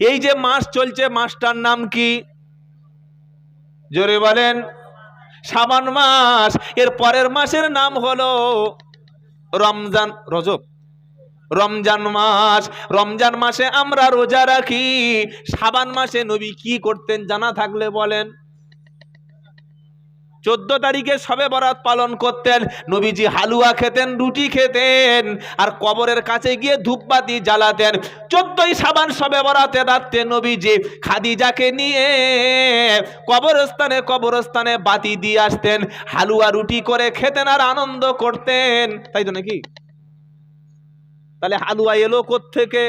এই যে মাস চলছে, মাসটার নাম কি? জোরে বলেন। শাবান মাস। এর পরের মাসের নাম হলো রমজান, রজব, রমজান মাস। রমজান মাসে আমরা রোজা রাখি। শাবান মাসে নবী কি করতেন জানা থাকলে বলেন। 14 তারিখে শবে বরাত পালন করতেন। নবীজি হালুয়া খেতেন, রুটি খেতেন, আর কবরের কাছে গিয়ে ধূপবাতি জ্বালাতেন। 14ই শাবান শবে বরাতের রাতে নবীজি খাদিজাকে নিয়ে কবরস্থানে বাতি দিয়ে আসতেন, হালুয়া রুটি করে খেতেন আর আনন্দ করতেন, তাই তো নাকি? তাহলে হালুয়া এলো কোত্থেকে,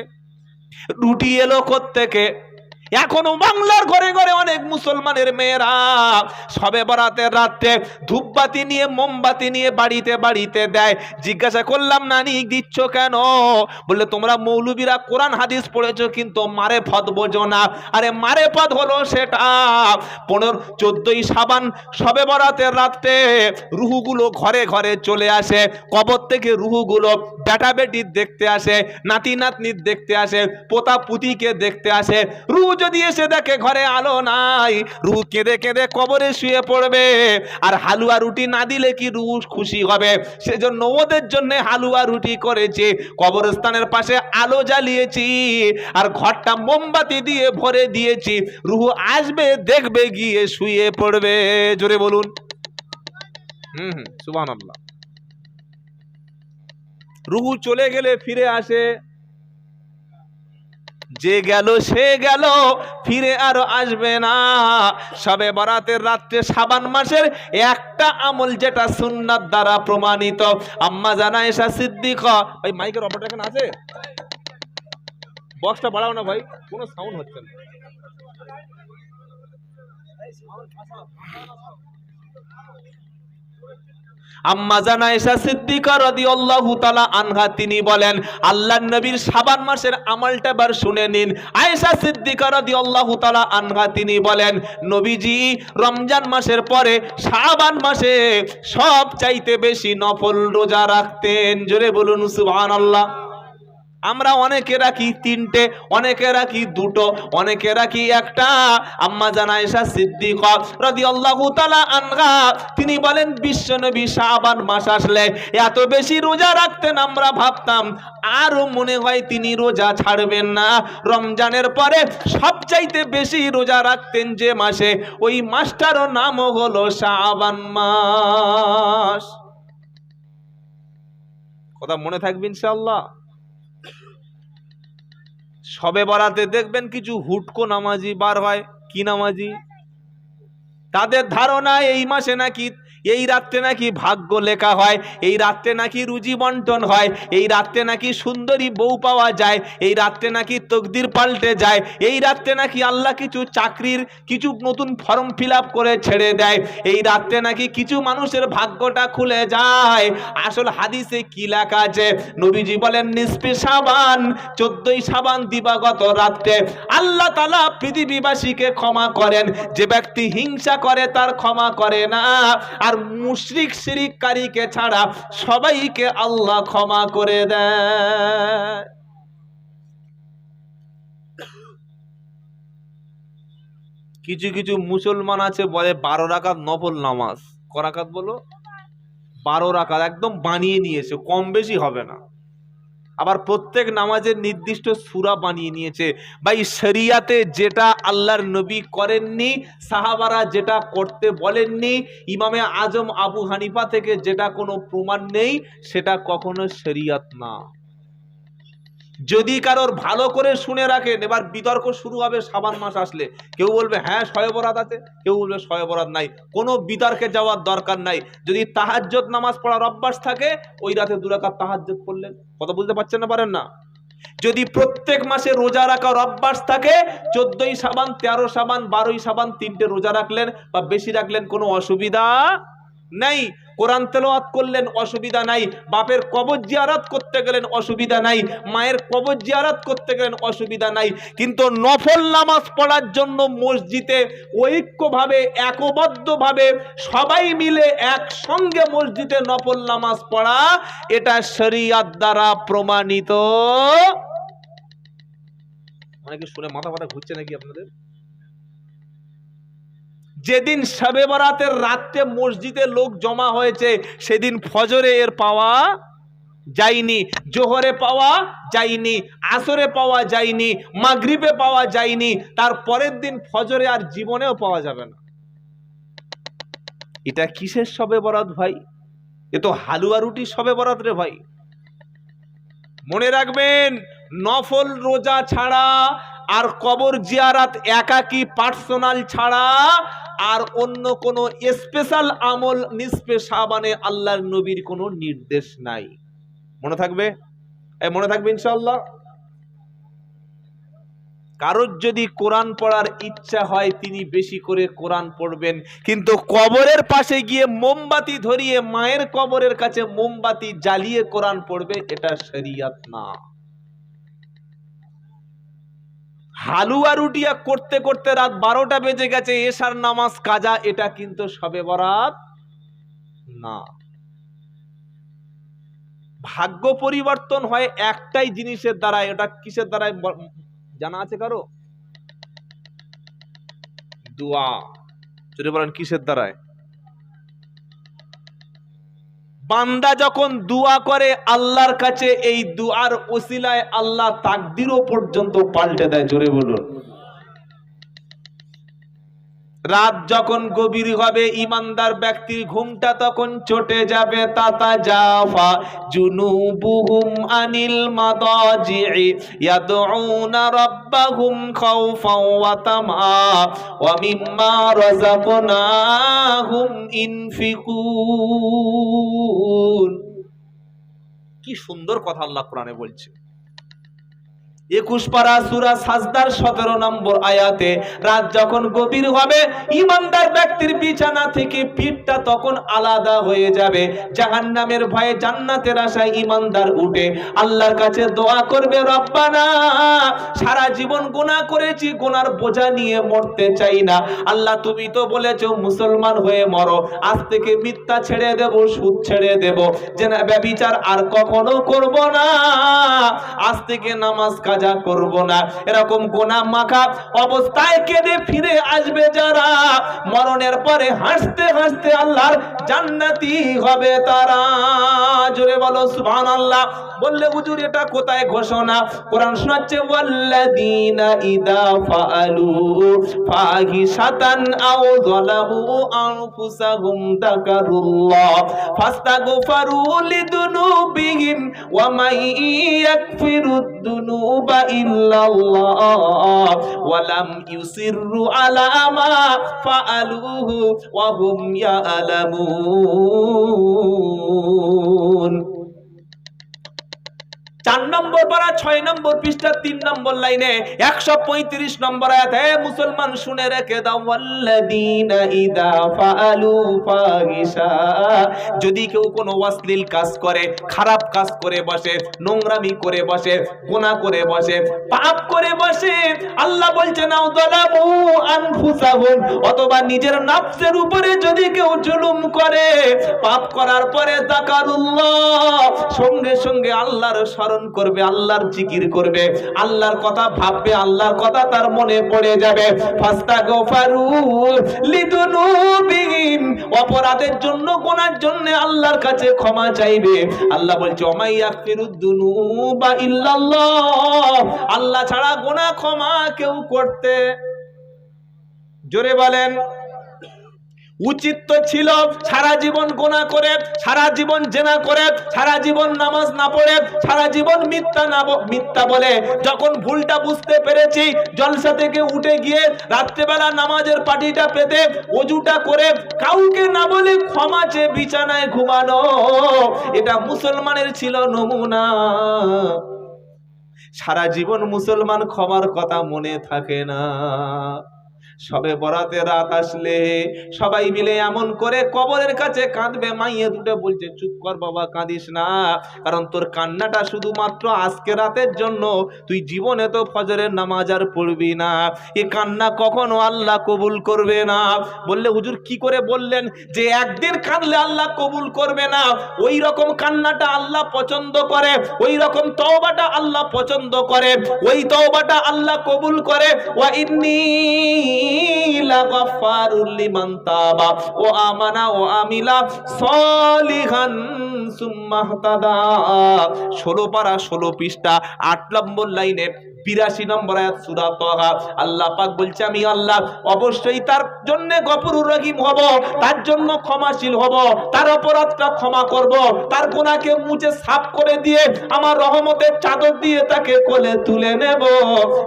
রুটি এলো কোত্থেকে? এখনো বাংলার ঘরে ঘরে অনেক মুসলমানের মেয়েরা শবে বরাতের রাতে ধূপবাতি নিয়ে, মোমবাতি নিয়ে বাড়িতে বাড়িতে দেয়। জিজ্ঞাসা করলাম, নানি দিচ্ছ কেন? বললে, তোমরা মৌলবীরা কোরআন হাদিস পড়েছো কিন্তু মারেফত বোঝো না। আরে মারেফত হলো সেটা 14ই শাবান শবে বরাতের রাতে রুহুগুলো ঘরে ঘরে চলে আসে। কবর থেকে রুহুগুলো বেটা বেটির দেখতে আসে, নাতি নাতনির দেখতে আসে, পোতা পুতিকে দেখতে আসে। রুহ যদি এসে দেখে ঘরে আলো নাই, রুহ কেঁদে কেঁদে কবরে শুয়ে পড়বে। আর হালুয়া রুটি না দিলে কি রুহ খুশি হবে? সেজন্য ওদের জন্য হালুয়া রুটি করেছি, কবরস্থানের পাশে আলো জ্বালিয়েছি, আর ঘরটা মোমবাতি দিয়ে ভরে দিয়েছি। রুহ আসবে, দেখবে, গিয়ে শুয়ে পড়বে। জোরে বলুন সুবহানাল্লাহ। রুহ চলে গেলে ফিরে আসে, যে গেল সে গেল, ফিরে আর আসবে না। শবে বরাতের রাত্রে শাবান মাসের একটা আমল যেটা সুন্নাত দ্বারা প্রমাণিত। আম্মা জান আয়েশা সিদ্দিকা, ভাই মাইকের অপারেটর এখানে আছে? বক্সটা বাড়াও না ভাই, কোনো সাউন্ড হচ্ছে না। আম্মা জান আয়েশা সিদ্দিকা রাদিয়াল্লাহু তাআলা আনহা তিনি বলেন, আল্লাহর নবীর শাবান মাসের আমলটা বার শুনে নিন। আয়েশা সিদ্দিকা রাদিয়াল্লাহু তাআলা আনহা তিনি বলেন, নবীজি রমজান মাসের পরে শাবান মাসে সব চাইতে বেশি নফল রোজা রাখতেন। জোরে বলুন সুবহানাল্লাহ। আমরা অনেকে রাখি 3টে, অনেকে রাখি 2টো, অনেকে রাখি 1টা। আম্মা জান আয়েশা সিদ্দিকা রাদিয়াল্লাহু তাআলা আনহা তিনি বলেন, বিশ্বনবী শাবান মাস আসলে এত বেশি রোজা রাখতেন, আমরা ভাবতাম আরো মনে হয় তিনি রোজা ছাড়বেন না। রমজানের পরে সবচাইতে বেশি রোজা রাখতেন যে মাসে, ওই মাসটারও নাম হলো শাবান মাস। কথা মনে থাকবে ইনশাআল্লাহ। শবে বরাতে দেখবেন কিছু হুটকো নামাজি বার হয়। কি নামাজি? তাদের ধারণা এই মাসে নাকি, এই রাত্রে নাকি ভাগ্য লেখা হয়, এই রাত্রে নাকি রুজি বন্টন হয়, এই রাত্রে নাকি সুন্দরী বউ পাওয়া যায়, এই রাত্রে নাকি তকদির পাল্টে যায়, এই রাত্রে নাকি আল্লাহ কিছু চাকরির কিছু নতুন ফর্ম ফিল আপ করে ছেড়ে দেয়, এই রাত্রে নাকি কিছু মানুষের ভাগ্যটা খুলে যায়। আসল হাদিসে কি লেখা আছে? নবীজি বলেন, নিসফে শাবান 14ই শাবান দিবাগত রাত্রে আল্লাহ তাআলা পৃথিবীবাসীকে ক্ষমা করেন। যে ব্যক্তি হিংসা করে তার ক্ষমা করে না, আর মুশরিক শিরিককারীকে ছাড়া সবাইকে আল্লাহ ক্ষমা করে দেয়। কিছু কিছু মুসলমান আছে বলে 12 রাকাত নফল নামাজ। ক রাকাত বলো? 12 রাকাত, একদম বানিয়ে নিয়েছে, কম বেশি হবে না। আবার প্রত্যেক নামাজের নির্দিষ্ট সূরা বানিয়ে নিয়েছে। ভাই শরিয়াতে যেটা আল্লাহর নবী করেননি, সাহাবারা যেটা করতে বলেননি, ইমামে আজম আবু হানিফা থেকে যেটা কোনো প্রমাণ নেই, সেটা কখনো শরিয়াত না। যদি কারোর ভালো করে শুনে রাখেন, এবার বিতর্ক শুরু হবে শাবান মাস আসলে। কেউ বলবে হ্যাঁ শবে বরাত আছে, কেউ বলবে শবে বরাত নাই। কোনো বিতর্কে যাওয়ার দরকার নাই। যদি তাহাজ্জুদ নামাজ পড়ার অভ্যাস থাকে, ওই রাতে 2 রাকাত তাহাজ্জুদ পড়লেন। কথা বুঝতে পারছেন না? পারেন না? যদি প্রত্যেক মাসে রোজা রাখার অভ্যাস থাকে, 14ই শাবান, 13 শাবান, 12ই শাবান 3টে রোজা রাখলেন বা বেশি রাখলেন, কোনো অসুবিধা নাই। কোরআন তেলাওয়াত করলেন, অসুবিধা নাই। বাপের কবর জিয়ারত করতে গেলেন, অসুবিধা নাই। মায়ের কবর জিয়ারত করতে গেলেন, অসুবিধা নাই। কিন্তু নফল নামাজ পড়ার জন্য মসজিদে ঐক্যভাবে, একবদ্ধভাবে সবাই মিলে একসঙ্গে মসজিদে নফল নামাজ পড়া, এটা শরিয়ত দ্বারা প্রমাণিত অনেকে শুনে মাথা ফাটা ঘুরছে নাকি আপনাদের? যেদিন শবে বরাতের রাতে মসজিদে লোক জমা হয়েছে সেদিন ফজরে এর পাওয়া যায়নি, জোহরে পাওয়া যায়নি, আসরে পাওয়া যায়নি, মাগরিবে পাওয়া যায়নি, তার পরের দিন ফজরে আর জীবনেও পাওয়া যাবে না। এটা কিসের শবে বরাত ভাই? এ তো হালুয়া রুটি শবে বরাত রে ভাই। মনে রাখবেন, নফল রোজা ছাড়া আর কবর জিয়ারাত একাকী পার্সোনাল ছাড়া আর অন্য কোনো স্পেশাল আমল নিসফে শাবানে আল্লাহর নবীর কোনো নির্দেশ নাই। মনে থাকবে? মনে থাকবে ইনশাআল্লাহ। কারোর যদি কোরআন পড়ার ইচ্ছা হয় তিনি বেশি করে কোরআন পড়বেন, কিন্তু কবরের পাশে গিয়ে মোমবাতি ধরিয়ে মায়ের কবরের কাছে মোমবাতি জ্বালিয়ে কোরআন পড়বে, এটা শরিয়ত না। হালুয়া রুটিয়া করতে করতে রাত 12টা বেজে গেছে, এশার নামাজ কাজা, এটা কিন্তু শবে বরাত না। ভাগ্য পরিবর্তন হয় একটাই জিনিসের দ্বারা, এটা কিসের দ্বারা জানা আছে কারো? দোয়া। যদি বলেন কিসের দ্বারায়? বান্দা যখন দোয়া করে আল্লাহর কাছে, এই দোয়ার ওসিলায় আল্লাহ তাকদিরও পর্যন্ত পাল্টে দেয়। জোরে বলুন। রাত যখন গভীর হবে ইমানদার ব্যক্তির ঘুমটা তখন চটে যাবে। তাতা জাফা জুনুবুহুম আনিল মাদাজি'i ইয়াদউনা রাব্বাহুম খাওফাও ওয়া তামআ ওয়া মিম্মা রাযাকনাহুম ইনফিকুন। কি সুন্দর কথা আল্লাহ কোরআনে বলছে। 21 পারা সূরা সাজদার 17 নম্বর আয়াতে, রাত যখন গভীর হবে ঈমানদার ব্যক্তির বিছানা থেকে পিঠটা তখন আলাদা হয়ে যাবে। জাহান্নামের ভয়ে জান্নাতের আশায় ঈমানদার উঠে আল্লাহর কাছে দোয়া করবে, রব্বানা সারা জীবন গুনাহ করেছি, গুনার বোঝা নিয়ে মরতে চাই না। আল্লাহ তুমি তো বলেছো মুসলমান হয়ে মরো, আজ থেকে মিথ্যা ছেড়ে দেব, সুদ ছেড়ে দেব, জেনা ব্যভিচার আর কখনো করব না, আজ থেকে নামাজ কাজা করব না। এরকম গোনা মাখা অবস্থায় কেঁদে ফিরে আসবে যারা, মরণের পরে হাসতে হাসতে আল্লাহর জান্নাতি হবে তারা। জোরে বলো সুবহানাল্লাহ। বললে হুজুর এটা কোথায় ঘোষণা? কোরআন শোনাচ্ছে, ওয়াল্লাযীনা ইযা ফাআলু ফাহিশাতান আও যালামু আনফুসাহুম যাকারুল্লাহ ফাস্তাগফারু লিযুনুবিহিম ওয়া মান ইয়াগফিরুদ যুনুবা ইল্লাল্লাহ ওয়া লাম ইউসিররু আলা মা ফাআলুহু ওয়া হুম ইয়ালামুন। 4 নম্বর পারা 6 নম্বর পৃষ্ঠা 3 নম্বর লাইনে 135 নম্বর আয়াত। হে মুসলমান শুনে রেখে দাও, ওয়াল্লাযীনা ইযা ফাআলু ফাহিশা, যদি কেউ কোনো অশ্লীল কাজ করে, খারাপ কাজ করে বসে, নোংরামি করে বসে, গুনাহ করে বসে, পাপ করে বসে, আল্লাহ বলছেন নাও যালামু আনফুসাহুম, অথবা নিজের নফসের উপরে যদি কেউ জুলুম করে, পাপ করার পরে যাকারুল্লাহ, সঙ্গে সঙ্গে আল্লাহর স্মরণ করবে, আল্লাহর জিকির করবে, আল্লাহর কথা ভাববে, আল্লাহর কথা তার মনে পড়ে যাবে, ফাস্তাগফারু লিযুনুবিহিম, অপরাধের জন্য, গুনার জন্য আল্লাহর কাছে ক্ষমা চাইবে। আল্লাহ বলছে ওমা ইয়াগফিরুদ যুনুবা ইল্লাল্লাহ, আল্লাহ ছাড়া গুনাহ ক্ষমা কেউ করতে, জোরে বলেন, উচিত তো ছিল সারা জীবন গুনাহ করে, সারা জীবন জেনা করে, সারা জীবন নামাজ না পড়ে, সারা জীবন মিথ্যা বলে, যখন ভুলটা বুঝতে পেরেছি জলসা থেকে উঠে গিয়ে রাত্রেবেলা নামাজের পাটিটা পেতে ওযুটা করে কাউকে না বলে ক্ষমা চেয়ে বিছানায় ঘুমানো, এটা মুসলমানের ছিল নমুনা। সারা জীবন মুসলমান ক্ষমার কথা মনে থাকে না। সবে বরাতে রাত আসলে সবাই মিলে এমন করে কবরের কাছে কাঁদবে। মাইয়ে দুটো বলছে, চুপ কর বাবা, কাঁদিস না, কারণ তোর কান্নাটা শুধুমাত্র আজকে রাতের জন্য, তুই জীবনে তো ফজরের নামাজ আর পড়বি না, এ কান্না কখনো আল্লাহ কবুল করবে না। বললে হুজুর কি করে বললেন যে একদিন কাঁদলে আল্লাহ কবুল করবে না? ওই রকম কান্নাটা আল্লাহ পছন্দ করে, ওই রকম তওবাটা আল্লাহ পছন্দ করে, ওই তওবাটা আল্লাহ কবুল করে। ওয়া ইন্নী লাগাফারুল লিমান তাবা ওয়া আমানা ওয়া আমিলা সলিহান সুম্মা ইহতাদা। 16 পারা 16 পৃষ্ঠা 8 নম্বর লাইনে 82 নম্বর আয়াত সূরা তাহা। আল্লাহ পাক বলছে, আমি আল্লাহ অবশ্যই তার জন্য গফুরুর রহিম হব, তার জন্য ক্ষমাশীল হব, তার অপরাধটা ক্ষমা করব, তার গুনাহকে মুছে সাফ করে দিয়ে আমার রহমতের চাদর দিয়ে তাকে কোলে তুলে নেব।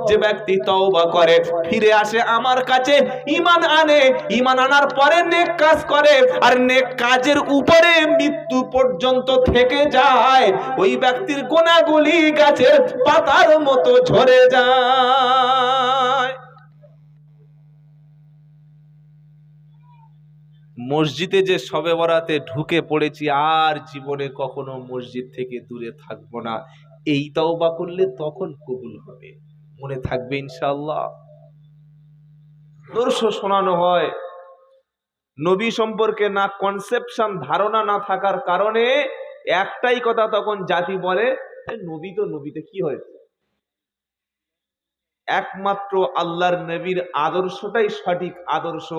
যে ব্যক্তি তওবা করে, ফিরে আসে আমার কাছে, ঈমান আনে, ঈমান আনার পরে নেক কাজ করে, আর নেক কাজের উপরে মৃত্যু পর্যন্ত থেকে যায়, ওই ব্যক্তির গুনাহগুলি গাছের পাতার মতো ঝরে যায়। মসজিদে যে শবে বরাতে ঢুকে পড়েছি, আর জীবনে কখনো মসজিদ থেকে দূরে থাকবো না, এই তওবা করলে তখন কবুল হবে। মনে থাকবে ইনশাআল্লাহ। দর্শ শোনানো হয়, নবী সম্পর্কে না কনসেপশন, ধারণা না থাকার কারণে একটাই কথা তখন জাতি বলে, নবী তো নবীতে কি হয়েছে? একমাত্র আল্লাহর নবীর আদর্শটাই সঠিক আদর্শ।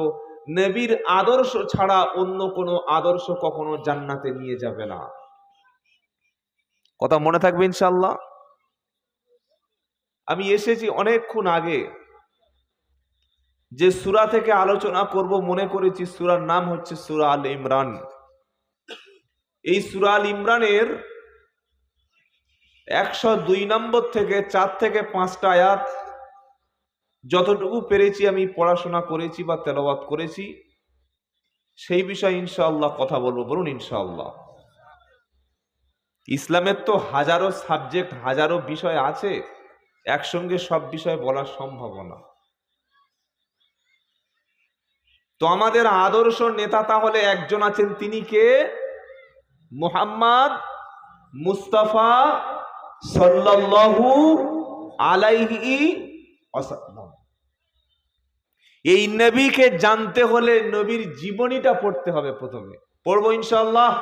নবীর আদর্শ ছাড়া অন্য কোনো আদর্শ কখনো জান্নাতে নিয়ে যাবে না। কথা মনে থাকবে ইনশাআল্লাহ। আমি এসেছি অনেকক্ষণ আগে, যে সূরা থেকে আলোচনা করব মনে করেছি সূরার নাম হচ্ছে সূরা আল ইমরান। এই সূরা আল ইমরানের 102 নম্বর থেকে 4 থেকে 5টা আয়াত যতটুকু পেরেছি আমি পড়াশোনা করেছি বা তেলাওয়াত করেছি, সেই বিষয়ে ইনশাআল্লাহ কথা বলবো। বলুন ইনশাআল্লাহ। ইসলামের তো হাজারো সাবজেক্ট, হাজারো বিষয় আছে, একসঙ্গে সব বিষয় বলা সম্ভব না। তো আমাদের আদর্শ নেতা তাহলে একজন আছেন, তিনি কে? মুহাম্মদ মুস্তাফা সাল্লাল্লাহু আলাইহি ওয়াসাল্লাম। এই নবীকে জানতে হলে নবীর জীবনীটা পড়তে হবে প্রথমে। পড়বো ইনশাআল্লাহ।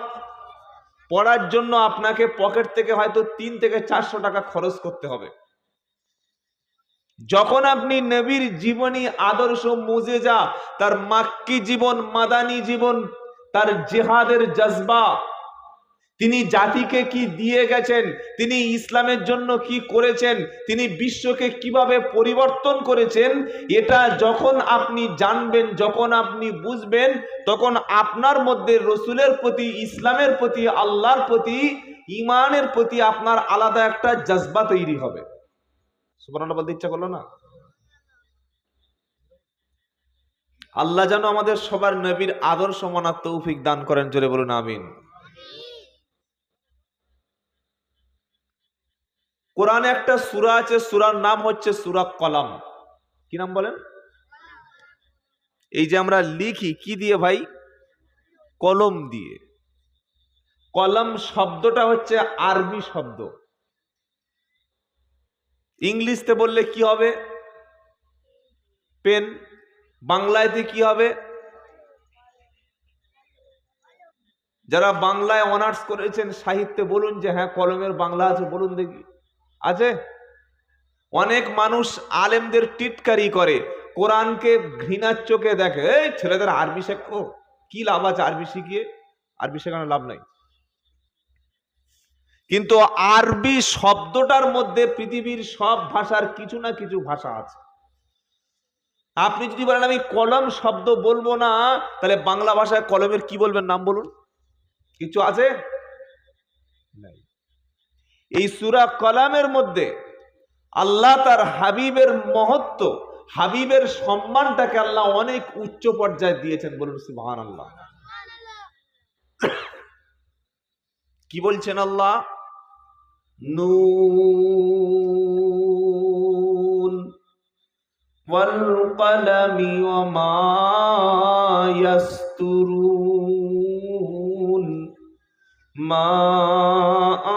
পড়ার জন্য আপনাকে পকেট থেকে হয়তো 3 থেকে 400 টাকা খরচ করতে হবে। যখন আপনি নবীর জীবনী, আদর্শ, মুজিজা, তার মাক্কি জীবন, মাদানী জীবন, তার জিহাদের জজবা, তিনি জাতিকে কি দিয়ে গেছেন, তিনি ইসলামের জন্য কি করেছেন, তিনি বিশ্বকে কিভাবে পরিবর্তন করেছেন, এটা যখন আপনি জানবেন, যখন আপনি বুঝবেন, তখন আপনার মধ্যে রসুলের প্রতি, ইসলামের প্রতি, আল্লাহর প্রতি, ইমানের প্রতি আপনার আলাদা একটা জজবা তৈরি হবে। সুবহানাল্লাহ বলতে ইচ্ছা করলো না? আল্লাহ যেন আমাদের সবার নবীর আদর্শ মানার তৌফিক দান করেন, জোরে বলুন আমিন। কোরআনে একটা সূরা আছে, সূরার নাম হচ্ছে সূরা কলম। কি নাম বলেন? এই যে আমরা লিখি কি দিয়ে ভাই? কলম দিয়ে। কলম শব্দটা হচ্ছে আরবি শব্দ। ইংলিশতে বললে কি হবে? পেন। বাংলাতে কি হবে? যারা বাংলায় অনার্স করেছেন সাহিত্যে, বলুন যে হ্যাঁ কলমের বাংলা আছে, বলুন দেখি। আছে? অনেক মানুষ আলেমদের টিটকারি করে, কোরআনকে ঘৃণার চোখে দেখে, এই ছেলেদের আরবি শেখো, কি লাভ আছে আরবি শিখিয়ে? আরবি শেখানোর লাভ নাই। কিন্তু আরবি শব্দটার মধ্যে পৃথিবীর সব ভাষার কিছু না কিছু ভাষা আছে। আপনি যদি বলেন আমি কলম শব্দ বলবো না, তাহলে বাংলা ভাষায় কলমের কি বলবেন? নাম বলুন। কিছু আছে? নাই। এই সূরা কলমের মধ্যে আল্লাহ তার হাবিবের মহত্ব, হাবিবের সম্মানটাকে আল্লাহ অনেক উচ্চ পর্যায়ে দিয়েছেন। বলুন সুবহানাল্লাহ। কি বলছেন আল্লাহ? নুন ওয়াল কলামি ওয়া মা ইয়াসতুরুন মা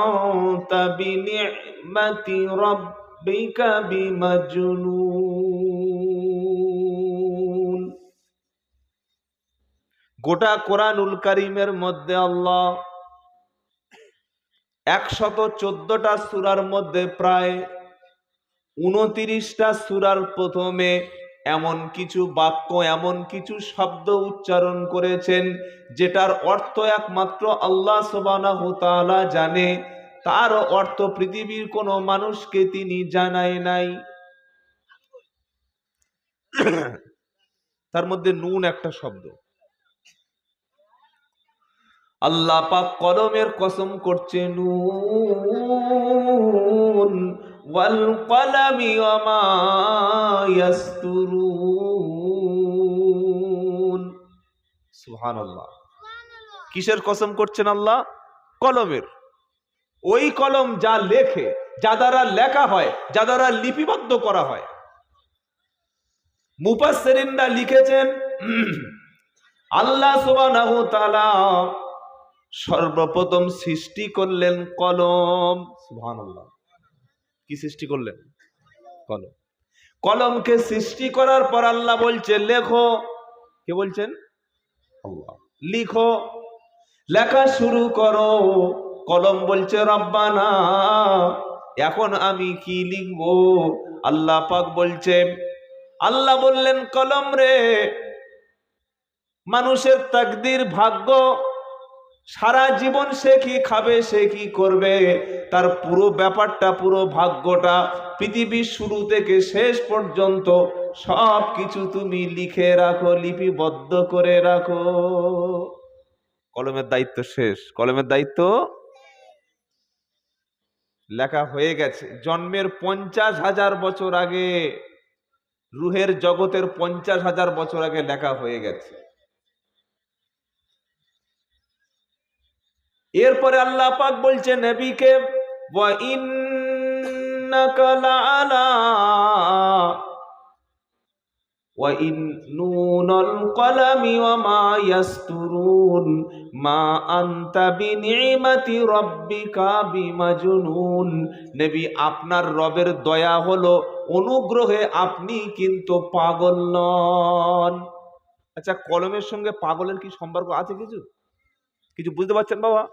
আনতা বিনি'মাতি রাব্বিকা বিমাজনুন। গোটা কোরআনুল কারীমের মধ্যে আল্লাহ 114টা সূরার মধ্যে প্রায় 29টা সূরার প্রথমে এমন কিছু বাক্য, এমন কিছু শব্দ উচ্চারণ করেছেন যেটার অর্থ একমাত্র আল্লাহ সুবহানাহু ওয়া তাআলা জানে, তার অর্থ পৃথিবীর কোনো মানুষকে তিনি জানায় নাই। তার মধ্যে নুন একটা শব্দ। আল্লাহ পাক কলমের কসম করছে, নুন ওয়াল কলামি ওয়া মা ইয়াসতুরুন। সুবহানাল্লাহ। কিসের কসম করছেন আল্লাহ? কলমের। ওই কলম যা লেখে, যা দ্বারা লেখা হয়, যা দ্বারা লিপিবদ্ধ করা হয়। মুফাসসিরিনরা লিখেছেন আল্লাহ সুবহানাহু ওয়া তাআলা সর্বপ্রথম সৃষ্টি করলেন কলম। সুবহানাল্লাহ। কি সৃষ্টি করলেন? কলম। কলমকে সৃষ্টি করার পর আল্লাহ বলছে লেখো। কে বলছেন? আল্লাহ। লিখো, লেখা শুরু করো। কলম বলছে রব্বানা, এখন আমি কি লিখবো? আল্লাহ পাক বলছে, আল্লাহ বললেন কলম রে, মানুষের তাকদীর, ভাগ্য, সারা জীবন সে কি খাবে, সে কি করবে, তার পুরো ব্যাপারটা, পুরো ভাগ্যটা, পৃথিবীর শুরু থেকে শেষ পর্যন্ত সব কিছু তুমি লিখে রাখো, লিপিবদ্ধ করে রাখো। কলমের দায়িত্ব শেষ। কলমের দায়িত্ব লেখা হয়ে গেছে। জন্মের 50,000 বছর আগে, রুহের জগতের 50,000 বছর আগে লেখা হয়ে গেছে। এরপরে আল্লাহ পাক বলছে নবীকে, ওয়া ইন্নাকা লাআলা ওয়া ইন্নুনাল কলামি ওয়া মা ইয়াসতুরুন মা আনতা বিনি'মাতি রাব্বিকা বিমাজনুন। নবী, আপনার রবের দয়া হলো, অনুগ্রহে আপনি কিন্তু পাগল নন। আচ্ছা, কলমের সঙ্গে পাগলের কি সম্পর্ক আছে? কিছু বুঝতে পারছেন বাবা?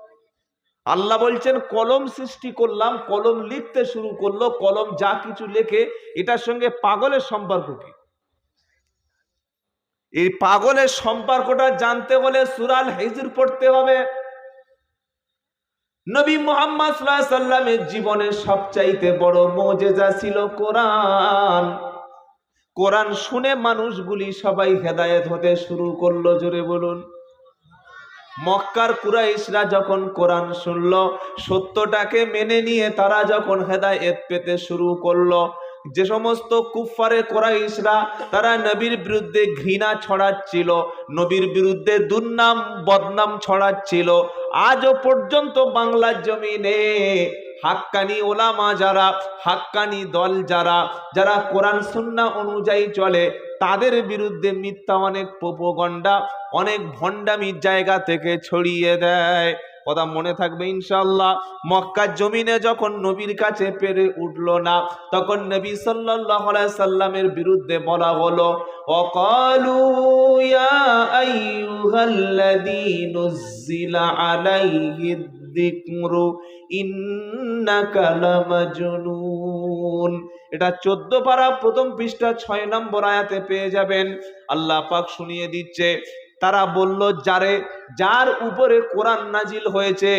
আল্লাহ বলছেন কলম সৃষ্টি করলাম, কলম লিখতে শুরু করলো, কলম যা কিছু লেখে, এটার সঙ্গে পাগলের সম্পর্ক কি? এই পাগলের সম্পর্কটা জানতে হলে সূরা আল হিজর পড়তে হবে। নবী মুহাম্মদ সাল্লাল্লাহু আলাইহি সাল্লামের জীবনের সবচাইতে বড় মুজিজা ছিল কোরআন। কোরআন শুনে মানুষগুলি সবাই হেদায়েত হতে শুরু করলো। জোরে বলুন। মক্কার কুরাইশরা যখন কোরআন শুনল, সত্যটাকে মেনে নিয়ে তারা যখন হেদায়েত পেতে শুরু করলো, যে সমস্ত কুফফারে কুরাইশরা তারা নবীর বিরুদ্ধে ঘৃণা ছড়াচ্ছিল, নবীর বিরুদ্ধে দুর্নাম বদনাম ছড়াচ্ছিল, আজও পর্যন্ত বাংলার জমিনে হাক্কানি ওলামা যারা, হাক্কানি দল যারা, যারা কোরআন সুন্নাহ অনুযায়ী চলে, তাদের বিরুদ্ধে মিথ্যা অনেক প্রোপাগান্ডা, অনেক ভণ্ডামির জায়গা থেকে ছড়িয়ে দেয়। কথা মনে থাকবে ইনশাআল্লাহ। মক্কার জমিনে যখন নবীর কাছে পেরে উঠলো না, তখন নবী সাল্লাল্লাহু আলাইহি সাল্লামের বিরুদ্ধে বলা হলো, ওয়াকালু ইয়া আইয়ুহাল্লাযী নুজ্জিলা আলাইহি যিকরু ইন্নাকা লামাজনুন। এটা 14 পারা প্রথম পৃষ্ঠা 6 নম্বর আয়াতে পেয়ে যাবেন। আল্লাহ পাক শুনিয়ে দিচ্ছে, তারা বলল যার উপরে কোরআন নাজিল হয়েছে,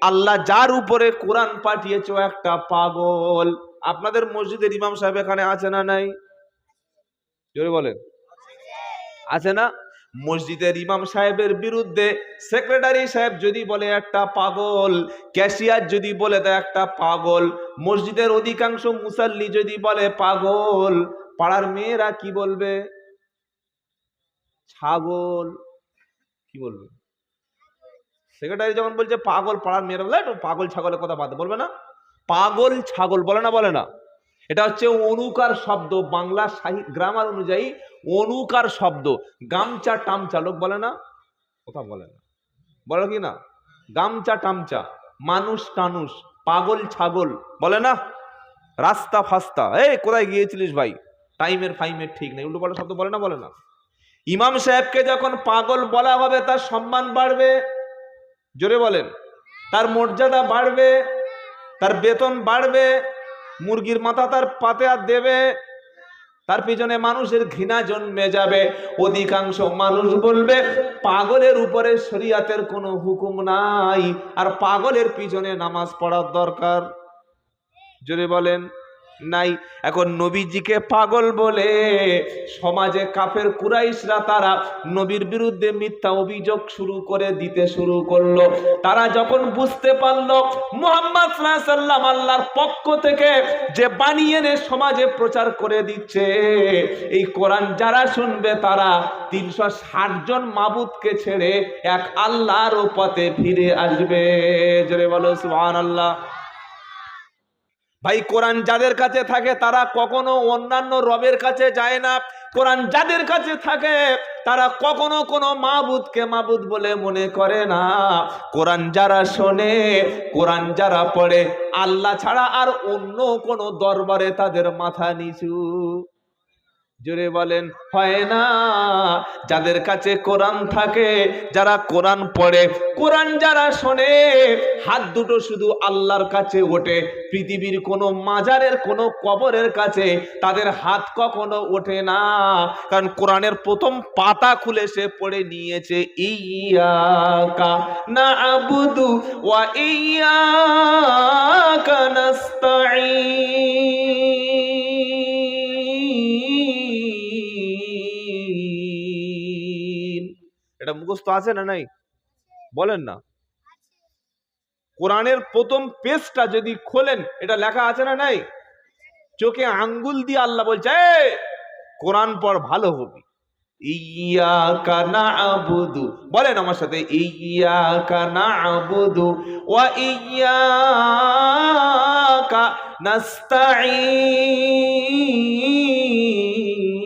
আল্লাহ যার উপরে কোরআন পাঠিয়েছে, ও একটা পাগল। আপনাদের মসজিদের ইমাম সাহেব এখানে আছে না নাই? জোরে বলেন। আছে না? মসজিদের ইমাম সাহেবের বিরুদ্ধে সেক্রেটারি সাহেব যদি বলে একটা পাগল, ক্যাশিয়ার যদি বলে দেয় একটা পাগল, মসজিদের অধিকাংশ মুসাল্লি যদি বলে পাগল, পাড়ার মেয়েরা কি বলবে? ছাগল। কি বলবে? সেক্রেটারি যখন বলছে পাগল, পাড়ার মেয়েরা বলে পাগল ছাগলের কথা বাদ বলবে না? পাগল ছাগল বলে না, বলে না? এটা হচ্ছে অনুকার শব্দ, বাংলা গ্রামার অনুযায়ী অনুকার শব্দ। গামচা টামচা লোক বলে না, কথা বলে না, বলে কি না? গামচা টামচা, মানুষ টানুষ, পাগল ছাগল বলে না, রাস্তা ফাস্তা, এই কোথায় গিয়েছিলিস ভাই, টাইমের ফাইমের ঠিক নেই, উল্টো পাল্টা শব্দ বলে না, বলে না? ইমাম সাহেবকে যখন পাগল বলা হবে তার সম্মান বাড়বে, জোরে বলেন, তার মর্যাদা বাড়বে, তার বেতন বাড়বে, মুরগির মাথা তার পাতে আর দেবে, তার পিছনে মানুষের ঘৃণা জন্মে যাবে। অধিকাংশ মানুষ বলবে পাগলের উপরে শরিয়াতের কোনো হুকুম নাই, আর পাগলের পিছনে নামাজ পড়ার দরকার, জোরে বলেন নাই। এখন নবীজিকে পাগল বলে সমাজে কাফের কুরাইশরা তারা নবীর বিরুদ্ধে মিথ্যা অভিযোগ দিতে শুরু করলো। তারা যখন বুঝতে পারলো মুহাম্মদ সাল্লাল্লাহু আলাইহি ওয়াসাল্লাম আল্লাহর পক্ষ থেকে যে বানিয়ে এনে সমাজে প্রচার করে দিচ্ছে, এই কোরআন যারা শুনবে তারা 360 জন মাবুদকে ছেড়ে এক আল্লাহর পথে ফিরে আসবে, জোরে বলো সুবহানাল্লাহ। ভাই, কোরআন যাদের কাছে থাকে তারা কখনো অন্যান্য রবের কাছে যায় না। কোরআন যাদের কাছে থাকে তারা কখনো কোনো মাবুদকে মাবুদ বলে মনে করে না। কোরআন যারা শোনে, কোরআন যারা পড়ে, আল্লাহ ছাড়া আর অন্য কোনো দরবারে তাদের মাথা নিচু, জোরে বলেন, হয় না। যাদের কাছে কোরআন থাকে, যারা কোরআন পড়ে, কোরআন যারা শোনে, হাত দুটো শুধু আল্লাহর কাছে ওঠে, পৃথিবীর কোনো মাজারের কোনো কবরের কাছে তাদের হাত কখনো ওঠে না। কারণ কোরআনের প্রথম পাতা খুলে সে পড়ে নিয়েছে ইয়াকা না'বুদু ওয়া ইয়াকা নাস্তাঈন। এটা মুখস্থ আছে না নাই? বলেন না। কোরআনের প্রথম পেজটা যদি খোলেন, এটা লেখা আছে না নাই? চোখে আঙ্গুল দিয়ে আল্লাহ বলছে কোরআন পড়, ভালো হবে। ইয়াকা না'বুদু, বলেন আমার সাথে, ইয়াকা না'বুদু ওয়া ইয়াকা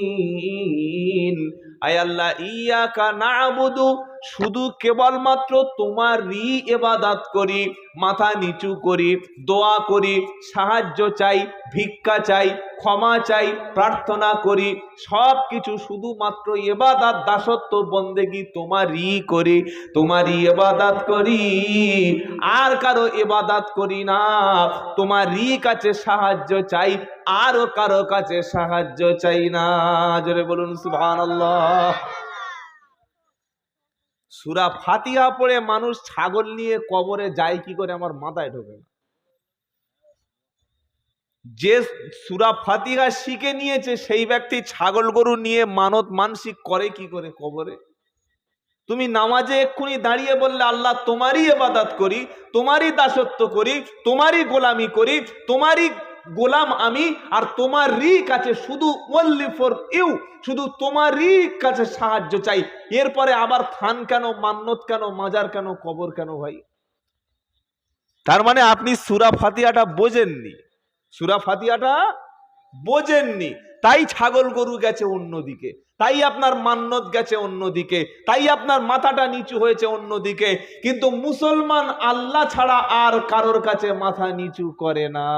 নাস্তাঈন। আয় আল্লাহ, ইয়াকা না'বুদু, শুধু কেবলমাত্র তোমারই ইবাদত করি, মাথা নিচু করি, দোয়া করি, সাহায্য চাই, ভিক্ষা চাই, ক্ষমা চাই, প্রার্থনা করি, সব কিছু শুধুমাত্র ইবাদত, দাসত্ব, বন্দেগী তোমারই করি, তোমারই ইবাদত করি, আর কারো ইবাদত করি না। তোমারই কাছে সাহায্য চাই, আর কারো কাছে সাহায্য চাই না। জোরে বলুন সুবহানাল্লাহ। সূরা ফাতিহা পড়ে মানুষ ছাগল নিয়ে কবরে যায় কি করে, আমার মাথায় ঢোকে না। যে সূরা ফাতিহা শিখে নিয়েছে সেই ব্যক্তি ছাগল গরু নিয়ে মানত মানসিক করে কি করে কবরে? তুমি নামাজে এক্ষুনি দাঁড়িয়ে বললে আল্লাহ তোমারই ইবাদত করি, তোমারই দাসত্ব করি, তোমারই গোলামি করি, তোমারই গোলাম আমি, আর তোমারই কাছে শুধু ওনলি ফর ইউ, শুধু তোমারই কাছে সাহায্য চাই। এরপরে আবার থান কেন, মান্নত কেন, মাজার কেন, কবর কেন? ভাই, তার মানে আপনি সূরা ফাতিহাটা বোঝেননি, সূরা ফাতিহাটা বোঝেননি, তাই ছাগল গরু গেছে অন্যদিকে, তাই আপনার মান্নত গেছে অন্যদিকে, তাই আপনার মাথাটা নিচু হয়েছে অন্যদিকে। কিন্তু মুসলমান আল্লাহ ছাড়া আর কারোর কাছে মাথা নিচু করে না।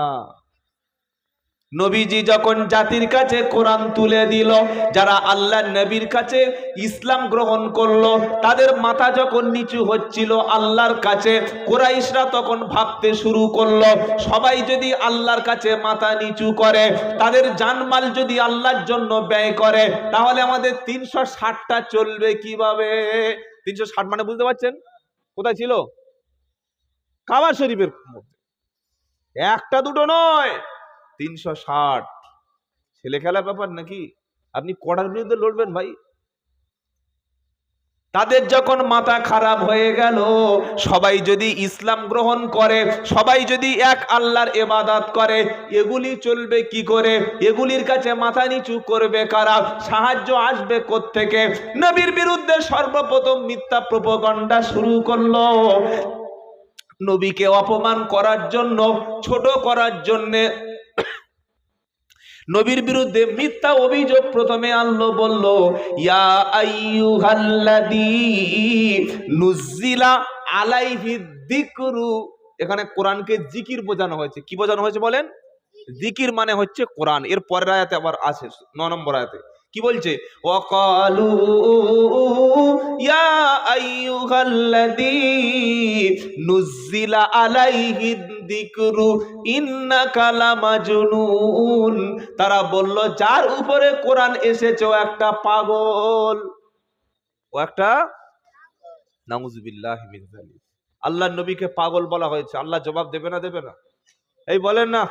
নবীজি যখন জাতির কাছে কোরআন তুলে দিল, যারা আল্লাহর নবীর কাছে ইসলাম গ্রহণ করলো, তাদের মাথা যখন নিচু হচ্ছিল আল্লাহর কাছে, কুরাইশরা তখন ভাবতে শুরু করলো, সবাই যদি আল্লাহর কাছে মাথা নিচু করে, তাদের জানমাল যদি আল্লাহর জন্য ব্যয় করে, তাহলে আমাদের 360টা চলবে কিভাবে? 360 মানে বুঝতে পারছেন কোথায় ছিল? কাবা শরীফের মধ্যে, একটা দুটো নয়, 360। ছেলে খেলা ব্যাপার নাকি? আপনি কড়ার বিরুদ্ধে লড়বেন ভাই? তাদের যখন মাথা খারাপ হয়ে গেল, সবাই যদি ইসলাম গ্রহণ করে, সবাই যদি এক আল্লাহর ইবাদত করে, এগুলি চলবে কি করে? এগুলির কাছে মাথা নিচু করবে কারা? সাহায্য আসবে কোত্থেকে? নবীর বিরুদ্ধে সর্বপ্রথম মিথ্যা প্রোপাগান্ডা শুরু করলো। নবীকে অপমান করার জন্য, ছোট করার জন্যে নবীর বিরুদ্ধে মিথ্যা অভিযোগ প্রথমে আল্লাহ বলল, ইয়া আইয়ুহাল্লাযী নুজ্জিলা আলাইহি যিকরু। এখানে কোরআনকে জিকির বোঝানো হয়েছে। কি বোঝানো হয়েছে বলেন? জিকির মানে হচ্ছে কোরআন। এর পরের আয়াতে আবার আছে 9 নম্বর আয়াতে কি বলছে? ওয়াকালু ইয়া আইয়ুহাল্লাযী নুজ্জিলা আলাইহি যিকরু ইন্নাকা লামাজনুন। তারা বলল, যার উপরে কোরআন এসেছে ও একটা পাগল, ও একটা, নাউযুবিল্লাহি মিন যালিক। আল্লাহর নবীকে পাগল বলা হয়েছে। আল্লাহ জবাব দেবে না দেবে না? এই বলেন না।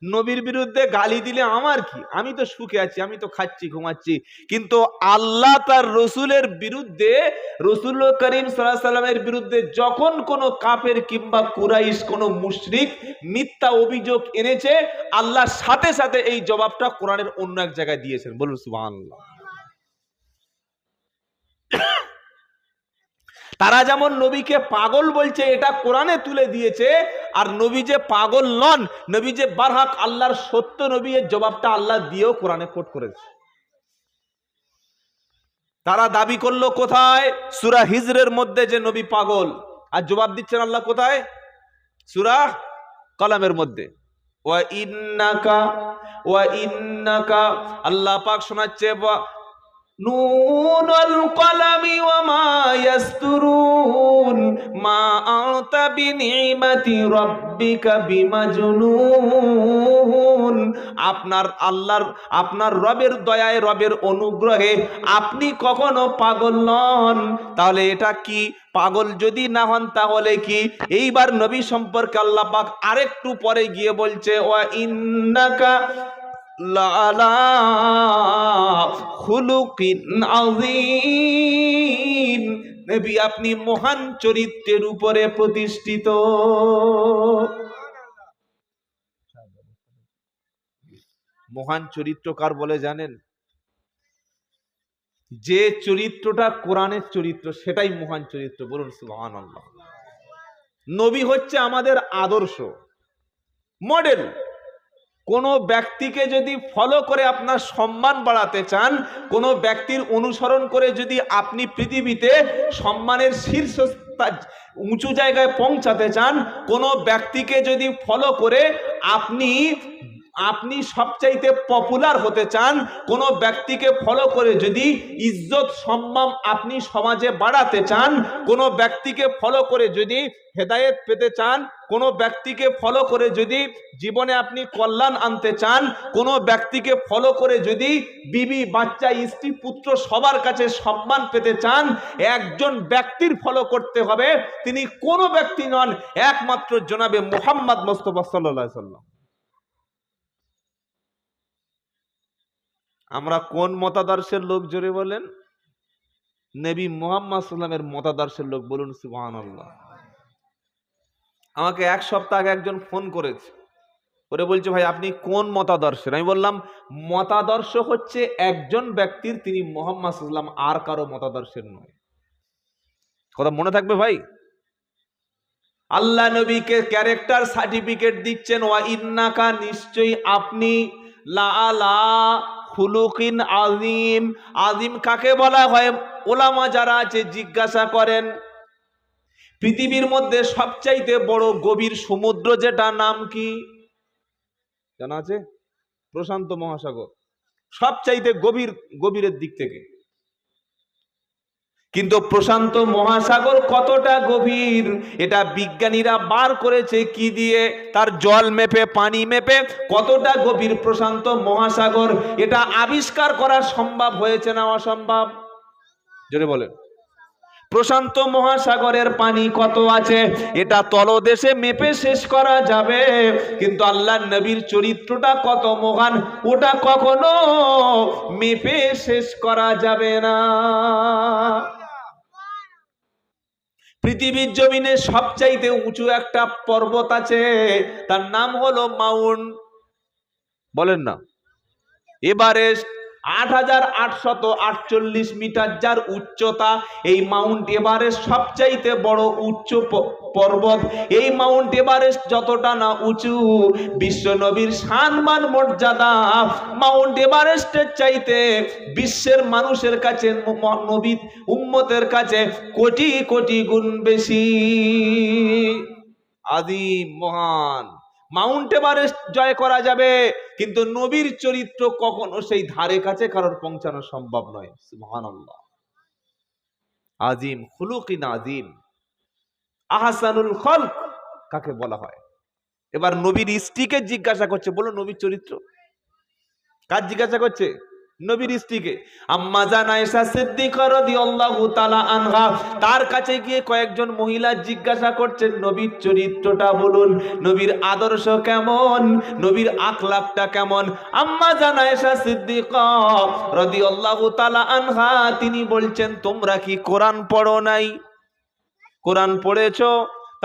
নবীর বিরুদ্ধে গালি দিলে আমার কি? আমি তো সুখে আছি, আমি তো খাচ্ছি ঘুমাচ্ছি। কিন্তু আল্লাহ তার রসুলের বিরুদ্ধে, রসুল করিম সাল্লাল্লাহু আলাইহি সাল্লামের বিরুদ্ধে যখন কোনো কাফের কিংবা কুরাইশ, কোনো মুশরিক মিথ্যা অভিযোগ এনেছে, আল্লাহ সাথে সাথে এই জবাবটা কোরআনের অন্য এক জায়গায় দিয়েছেন। বলুন সুবহানাল্লাহ। তারা যেমন নবীকে পাগল বলছে, এটা কোরআনে তুলে দিয়েছে। আর নবী যে পাগল নন, নবী যে বারহাক আল্লাহর সত্য নবী, এর জবাবটা আল্লাহ দিয়েও কোরআনে কোট করেছে। তারা দাবি করলো কোথায়? সূরা হিজরের মধ্যে যে নবী পাগল, আর জবাব দিচ্ছেন আল্লাহ কোথায়? সূরা কলমের মধ্যে। ওয়া ইন্নাকা আল্লাহ পাক শোনাচ্ছে, নুনুল কলামি ওয়া মা ইয়াসতুরুন মা আনতা বিনিমাতি রাব্বিকা বিমাজনুন। আপনার রবের দয়ায়, রবের অনুগ্রহে আপনি কখনো পাগল নন। তাহলে এটা কি? পাগল যদি না হন তাহলে কি? এইবার নবী সম্পর্কে আল্লাহ পাক আরেকটু পরে গিয়ে বলছে, ওয়া ইন্নাকা লালা খুলুকিন আযীম। নবী আপনি মহান চরিত্রের উপরে প্রতিষ্ঠিত। মহান চরিত্র কার বলে জানেন? যে চরিত্রটা কোরআনের চরিত্র, সেটাই মহান চরিত্র। বলুন সুবহানাল্লাহ। নবী হচ্ছে আমাদের আদর্শ, মডেল। কোনো ব্যক্তিকে যদি ফলো করে আপনার সম্মান বাড়াতে চান, কোনো ব্যক্তির অনুসরণ করে যদি আপনি পৃথিবীতে সম্মানের শীর্ষ উঁচু জায়গায় পৌঁছাতে চান, কোনো ব্যক্তিকে যদি ফলো করে আপনি সবচাইতে পপুলার হতে চান, কোনো ব্যক্তিকে ফলো করে যদি ইজ্জত সম্মান আপনি সমাজে বাড়াতে চান, কোনো ব্যক্তিকে ফলো করে যদি হেদায়েত পেতে চান, কোনো ব্যক্তিকে ফলো করে যদি জীবনে আপনি কল্যাণ আনতে চান, কোনো ব্যক্তিকে ফলো করে যদি বিবি বাচ্চা স্ত্রী পুত্র সবার কাছে সম্মান পেতে চান, একজন ব্যক্তির ফলো করতে হবে। তিনি কোনো ব্যক্তি নন, একমাত্র জনাবে মুহাম্মদ মুস্তাফা সাল্লাল্লাহু আলাইহি সাল্লাম। আমরা কোন মতাদর্শের লোক? জোরে বলেন। নবী মুহাম্মদ সাল্লাল্লাহু আলাইহি সাল্লামের মতাদর্শের লোক। বলুন সুবহানাল্লাহ। আমাকে এক সপ্তাহ আগে একজন ফোন করেছে, ওরে বলছে, ভাই আপনি কোন মতাদর্শের? আমি বললাম, মতাদর্শ হচ্ছে একজন ব্যক্তির, তিনি মুহাম্মদ সাল্লাল্লাহু আলাইহি সাল্লাম, আর কারো মতাদর্শের নয়। কথা মনে থাকবে ভাই। আল্লাহ নবীকে ক্যারেক্টার সার্টিফিকেট দিচ্ছেন, ওয়া ইন্নাকা নিশ্চয়ই আপনি লাআলা খুলুকিন আযীম। আযীম কাকে বলা হয়? ওলামা যারা আছে জিজ্ঞাসা করেন, পৃথিবীর মধ্যে সবচাইতে বড় গভীর সমুদ্র যেটা, নাম কি জানা আছে? প্রশান্ত মহাসাগর। সবচাইতে গভীরের দিক থেকে। কিন্তু প্রশান্ত মহাসাগর কতটা গভীর, এটা বিজ্ঞানীরা বার করেছে কি দিয়ে? তার জল মেপে, পানি মেপে কতটা গভীর প্রশান্ত মহাসাগর, এটা আবিষ্কার করা সম্ভব হয়েছে না অসম্ভব? জোরে বলেন। প্রশান্ত মহাসাগরের পানি কত আছে, এটা তলদেশে মেপে শেষ করা যাবে, কিন্তু আল্লাহর নবীর চরিত্রটা কত মহান, ওটা কখনো মেপে শেষ করা যাবে না। পৃথিবীর জমিনে সবচাইতে উঁচু একটা পর্বত আছে, তার নাম হলো মাউন্ট, বলেন না, এভারেস্ট। 8,848 মিটার যার উচ্চতা। এই মাউন্ট এভারেস্ট সবচাইতে বড় উচ্চ পর্বত। এই মাউন্ট এভারেস্ট যতটা না উঁচু, বিশ্ব নবীর সম্মান মর্যাদা মাউন্ট এভারেস্টের চাইতে বিশ্বের মানুষের কাছে, নবী উম্মতের কাছে কোটি কোটি গুণ বেশি। আযীম, মহান। মাউন্ট এভারেস্ট জয় করা যাবে, কিন্তু নবীর চরিত্র কখনো সেই ধারে কাছে কারোর পৌঁছানো সম্ভব নয়। সুবহানাল্লাহ। আযীম, খুলুকিন আযীম। আহসানুল খলক কাকে বলা হয়? এবার নবীর স্ত্রীকে জিজ্ঞাসা করছে, বলো নবীর চরিত্র কার জিজ্ঞাসা করছে? নবীর স্ত্রীকে। আম্মা জান আয়েশা সিদ্দিকা রাদিয়াল্লাহু তাআলা আনহা তার কাছে গিয়ে কয়েকজন মহিলা জিজ্ঞাসা করছেন, নবীর চরিত্রটা বলুন, নবীর আদর্শ কেমন, নবীর আখলাকটা কেমন। আম্মা জান আয়েশা সিদ্দিকা রাদিয়াল্লাহু তাআলা আনহা তিনি বলছেন, তোমরা কি কোরআন পড়ো নাই? কোরআন পড়েছো?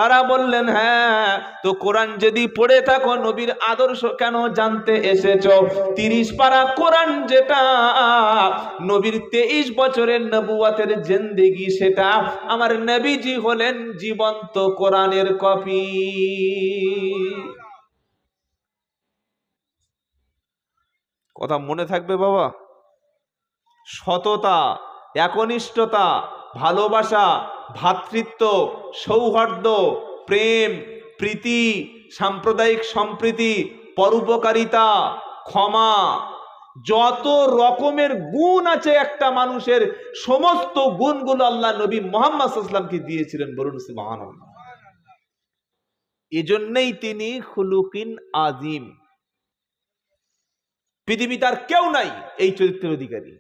তারা বললেন, হ্যাঁ। তো কোরআন যদি পড়ে থাকো, নবীর আদর্শ কেন জানতে এসেছো? 30 পারা কোরআন, যেটা নবীর 23 বছরের নবুয়তের জিন্দেগি, সেটা আমার নবীজি হলেন জীবন্ত কোরআনের কপি। কথা মনে থাকবে বাবা। সততা, একনিষ্ঠতা, ভালোবাসা, ভ্রাতৃত্ব, সৌহার্দ্য, প্রেম, প্রীতি, সাম্প্রদায়িক সম্প্রীতি, পরোপকারিতা, ক্ষমা, যত রকমের গুণ আছে একটা মানুষের, সমস্ত গুণগুলো আল্লাহ নবী মুহাম্মদ সাল্লাল্লাহু আলাইহি ওয়াসাল্লামকে দিয়েছিলেন। বলুন সুবহানাল্লাহ। এজন্যই তিনি খুলুকিন আযীম। পৃথিবীতে আর কেউ নাই এই চরিত্রের অধিকারী,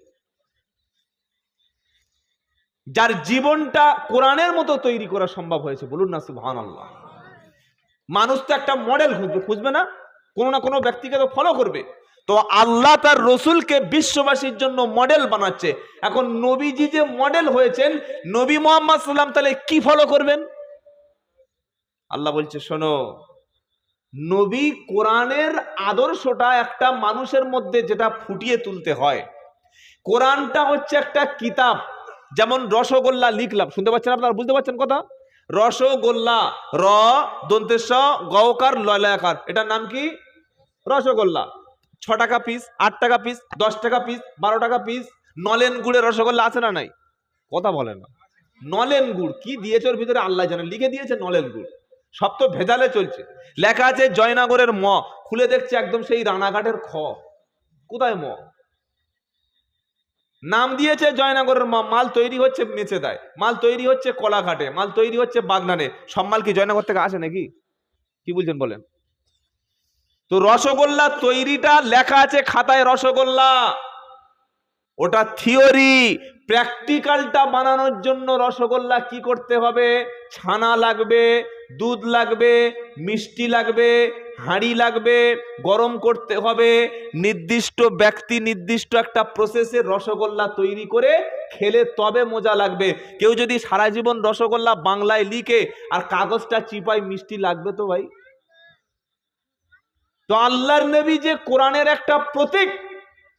যার জীবনটা কোরআনের মতো তৈরি করা সম্ভব হয়েছে। বলুন না সুবহানাল্লাহ। মানুষ তো একটা মডেল খুঁজবে না, কোনো না কোনো ব্যক্তিকে তো ফলো করবে। তো আল্লাহ তার রসুলকে বিশ্ববাসীর জন্য মডেল বানাচ্ছে। এখন নবীজি যে মডেল হয়েছেন, নবী মুহাম্মদ সাল্লাল্লাহু আলাইহি ওয়াসাল্লাম, তাহলে কি ফলো করবেন? আল্লাহ বলছে, শোনো, নবী কোরআনের আদর্শটা একটা মানুষের মধ্যে যেটা ফুটিয়ে তুলতে হয়। কোরআনটা হচ্ছে একটা কিতাব। যেমন রসগোল্লা লিখলাম, শুনতে পাচ্ছেন আপনারা? বুঝতে পারছেন কথা? রসগোল্লা, র দন্তেশ গওকার লয়লাকার, এটার নাম কি? রসগোল্লা। 6 টাকা পিস, 8 টাকা পিস, 10 টাকা পিস, 12 টাকা পিস। নলেন গুড়ের রসগোল্লা আছে না নাই? কথা বলে না। নলেন গুড় কি দিয়েছে ওর ভিতরে আল্লাহ জানে, লিখে দিয়েছে নলেন গুড়। সব তো ভেজালে চলছে। লেখা আছে জয়নগরের ম, খুলে দেখছে একদম সেই রানাঘাটের খ। কোথায় ম? নাম দিয়েছে জয়নগরের ম। মাল তৈরি হচ্ছে মেচে দেয়, মাল তৈরি হচ্ছে কলাঘাটে, মাল তৈরি হচ্ছে বাগনানে। সব মাল কি জয়নগর থেকে আসে নাকি? কি বলছেন বলেন? তো রসগোল্লা তৈরিটা লেখা আছে খাতায় রসগোল্লা, ওটা থিওরি। প্র্যাকটিক্যালটা বানানোর জন্য রসগোল্লা কি করতে হবে? ছানা লাগবে, দুধ লাগবে, মিষ্টি লাগবে, হাঁড়ি লাগবে, গরম করতে হবে। নির্দিষ্ট ব্যক্তি নির্দিষ্ট একটা প্রসেসে রসগোল্লা তৈরি করে খেলে তবে মজা লাগবে। কেউ যদি সারা জীবন রসগোল্লা বাংলায় লিখে আর কাগজটা চিপায়, মিষ্টি লাগবে তো ভাই? তো আল্লাহর নবী যে কোরআনের একটা প্রতীক,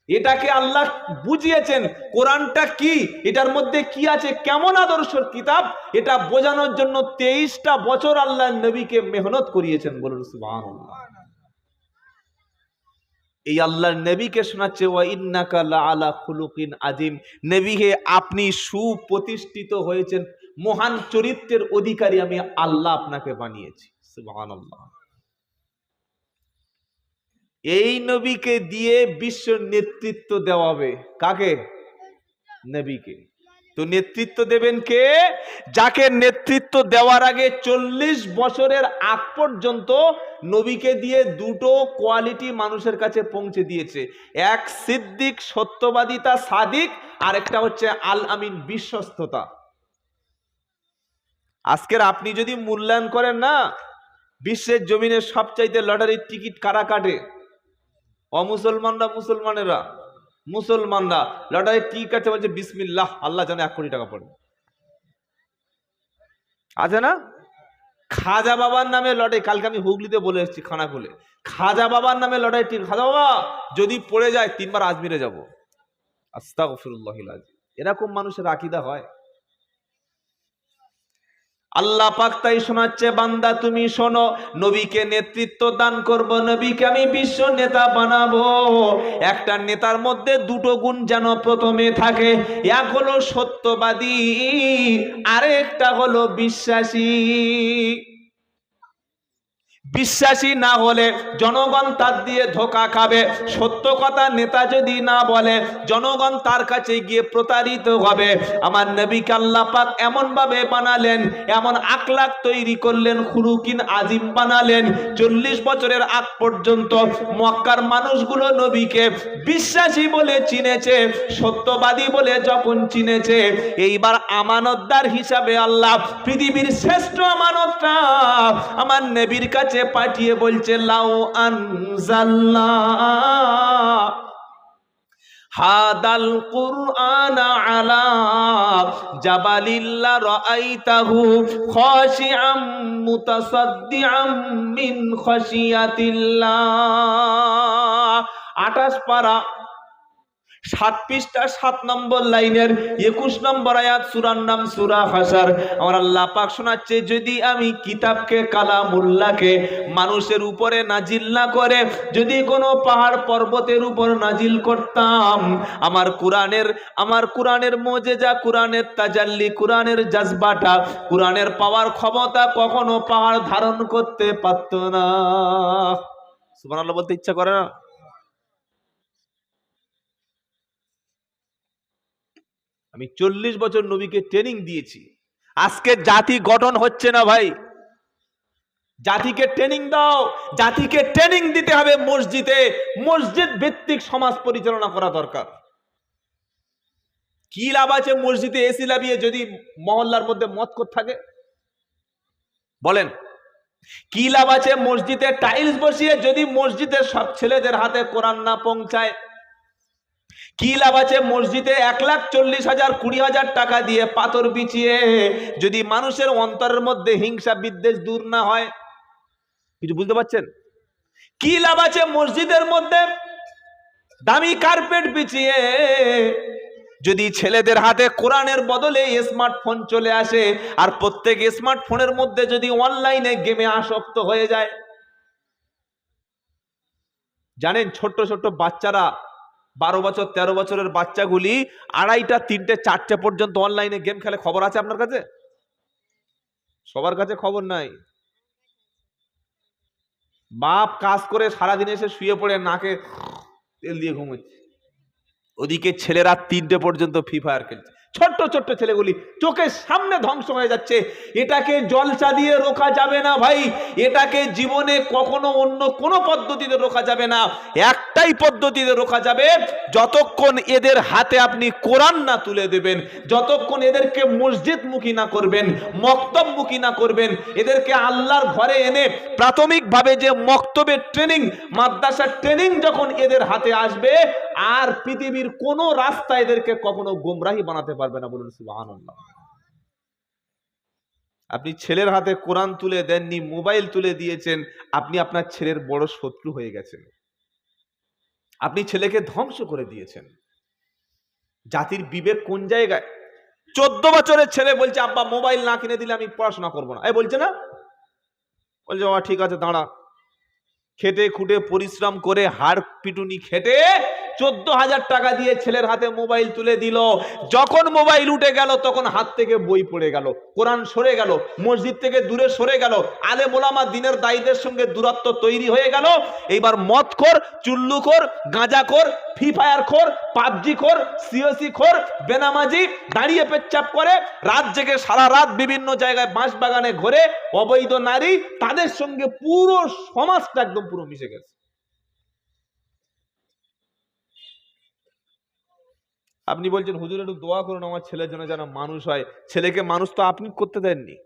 এটাকে আল্লাহ বুঝিয়েছেন কোরআনটা কি, এটার মধ্যে কি আছে, কেমন আদর্শের কিতাব, এটা বোঝানোর জন্য 23টা বছর আল্লাহর নবীকে মেহনত করিয়েছেন। বলুন সুবহানাল্লাহ। এই আল্লাহর নবীকে শোনাচ্ছে, ওয়া ইন্নাকা লাআলা খুলুকিন আযীম। নবী হে, আপনি সুপ্রতিষ্ঠিত হয়েছেন, মহান চরিত্রের অধিকারী আমি আল্লাহ আপনাকে বানিয়েছি। সুবহানাল্লাহ। এই নবীকে দিয়ে বিশ্ব নেতৃত্ব দেওয়া হবে। কাকে? নবীকে। তো নেতৃত্ব দেবেন কে? যাকে নেতৃত্ব দেওয়ার আগে 40 বছরের আগ পর্যন্ত নবীকে দিয়ে দুটো কোয়ালিটি মানুষের কাছে পৌঁছে দিয়েছে। এক সিদ্দিক, সত্যবাদিতা, সাদিক, আর একটা হচ্ছে আল আমিন, বিশ্বস্ততা। আজকের আপনি যদি মূল্যায়ন করেন না, বিশ্বের জমিনের সবচাইতে লটারির টিকিট কারা কাটে? অমুসলমানরা। মুসলমানরা লটারি টিকিট কাটছে, বলছে বিসমিল্লাহ, আল্লাহ জানে 1 কোটি টাকা পড়বে। আছে না? খাজা বাবার নামে লটারি, কালকে আমি হুগলিতে বলে এসেছি খানাকুলে, খাজা বাবার নামে লটারি টিকিট। খাজা বাবা যদি পড়ে যায় 3 বার আজমিরে যাব। আস্তাগফিরুল্লাহিল আযীম। এরকম মানুষের আকীদা হয়? আল্লাহ পাক তাই শোনাচ্ছে, বান্দা তুমি শোনো, নবীকে নেতৃত্ব দান করব, নবীকে আমি বিশ্ব নেতা বানাবো। একটা নেতার মধ্যে দুটো গুণ যেন প্রথমে থাকে, এক হলো সত্যবাদী, আরেকটা হলো বিশ্বাসী। বিশ্বাসী না হলে জনগণ তার দিয়ে ধোঁকা খাবে। সত্য কথা নেতা যদি না বলে, জনগণ তার কাছে গিয়ে প্রতারিত হবে। আমার নবীকে আল্লাহ পাক এমন ভাবে বানালেন, এমন আখলাক তৈরি করলেন, খুলুকিন আজিম বানালেন। 40 বছরের আগ পর্যন্ত মক্কার মানুষগুলো নবীকে বিশ্বাসী বলে চিনেছে, সত্যবাদী বলে যখন চিনেছে, এইবার আমানতদার হিসাবে আল্লাহ পৃথিবীর শ্রেষ্ঠ আমানতটা আমার নবীর কাছে পাঠিয়ে বলছে, লাউ আনজালনা হাদাল কুরআন আলা জাবালিল্লা রাআইতাহু খাশিআম মুতাসাদ্দিআম মিন খাশিয়াতিল্লাহ। 28 পারা 7 পৃষ্ঠা 7 নম্বর লাইনের 21 নম্বর আয়াত, সূরার নাম সূরা হাসর। আমার আল্লাহ পাক শোনাচ্ছে, যদি আমি কিতাবকে কালামুল্লাহকে মানুষের উপরে নাজিল না করে যদি কোনো পাহাড় পর্বতের উপর নাজিল করতাম, আমার কোরআনের মুজিজা, কোরআনের তাজাল্লি, কোরআনের জাজবাটা, কোরআনের পাওয়ার ক্ষমতা কখনো পাহাড় ধারণ করতে পারত না। সুবহানাল্লাহ বলতে ইচ্ছা করে না? আমি 40 বছর নবীকে ট্রেনিং দিয়েছি, আজকে জাতি গঠন হচ্ছে না ভাই। জাতিকে ট্রেনিং দাও, জাতিকে ট্রেনিং দিতে হবে মসজিদে, মসজিদ ভিত্তিক সমাজ পরিচালনা করা দরকার। কি লাভ আছে মসজিদে এসি লাগিয়ে যদি মহল্লার মধ্যে মদখোর থাকে? বলেন, কি লাভ আছে মসজিদে টাইলস বসিয়ে যদি মসজিদের সব ছেলেদের হাতে কোরআন না পৌঁছায়? কি লাভ আছে মসজিদে 1,40,000 20,000 টাকা দিয়ে পাথর বিছিয়ে যদি মানুষের অন্তরের মধ্যে হিংসা বিদ্বেষ দূর না হয়? কিছু বুঝতে পারছেন? কি লাভ আছে মসজিদের মধ্যে দামি কার্পেট বিছিয়ে যদি ছেলেদের হাতে কোরআনের বদলে স্মার্টফোন চলে আসে, আর প্রত্যেক স্মার্টফোনের মধ্যে যদি অনলাইনে গেমে আসক্ত হয়ে যায়? জানেন ছোট্ট ছোট্ট বাচ্চারা, 12 বছর 13 বছরের বাচ্চাগুলি 2:30টা 3টে 4টে পর্যন্ত অনলাইনে গেম খেলে। খবর আছে আপনার কাছে? সবার কাছে খবর নাই। বাপ কাজ করে সারাদিন এসে শুয়ে পড়ে নাকে তেল দিয়ে ঘুমোচ্ছে, ওদিকে ছেলেরা 3টে পর্যন্ত ফ্রি ফায়ার খেলছে। ছোট্ট ছোট্ট ছেলেগুলি চোখের সামনে ধ্বংস হয়ে যাচ্ছে। এটাকে জলসা দিয়ে রোকা যাবে না ভাই, এটাকে জীবনে কখনো অন্য কোনো পদ্ধতিতে রোকা যাবে না। একটাই পদ্ধতিতে রোকা যাবে, যতক্ষণ এদের হাতে আপনি কোরআন না তুলে দেবেন, যতক্ষণ এদেরকে মসজিদমুখী না করবেন, মক্তবমুখী না করবেন, এদেরকে আল্লাহর ঘরে এনে প্রাথমিকভাবে যে মক্তবের ট্রেনিং, মাদ্রাসার ট্রেনিং যখন এদের হাতে আসবে, আর পৃথিবীর কোন রাস্তা এদেরকে কখনো গোমরাহি বানাতে পারবে না। বলুন সুবহানাল্লাহ। আপনি ছেলের হাতে কোরআন তুলে দেননি, মোবাইল তুলে দিয়েছেন, আপনি আপনার ছেলের বড় শত্রু হয়ে গেছেন, আপনি ছেলেকে ধ্বংস করে দিয়েছেন। জাতির বিবেক কোন জায়গায়? 14 বছরের ছেলে বলছে, আব্বা মোবাইল না কিনে দিলে আমি পড়াশোনা করবো না। এই বলছে না, বলছে বাবা ঠিক আছে দাঁড়া। খেটে খুঁটে পরিশ্রম করে হাড় পিটুনি খেটে 14,000 টাকা দিয়ে ছেলের হাতে মোবাইল তুলে দিল। যখন মোবাইল উঠে গেল তখন হাত থেকে বই পড়ে গেল, কোরআন সরে গেল, মসজিদ থেকে দূরে সরে গেল, আলেম ওলামা দিনের দায়ীদের সঙ্গে দূরত্ব তৈরি হয়ে গেল। এইবার মদখোর, চুল্লুখোর, গাঁজাখোর, ফ্রি ফায়ার খোর, পাবজি খোর, সিওসি খোর, বেনামাজি, দাঁড়িয়ে পেচ্ছাপ করে, রাত জেগে সারা রাত বিভিন্ন জায়গায় বাঁশ বাগানে ঘোরে, অবৈধ নারী, তাদের সঙ্গে পুরো সমাজটা একদম পুরো মিশে গেছে। আপনি বলছেন হুজুর একটু দোয়া করুন আমার ছেলের জন্য যেন মানুষ হয়। ছেলেকে মানুষ তো আপনি করতে দেননি,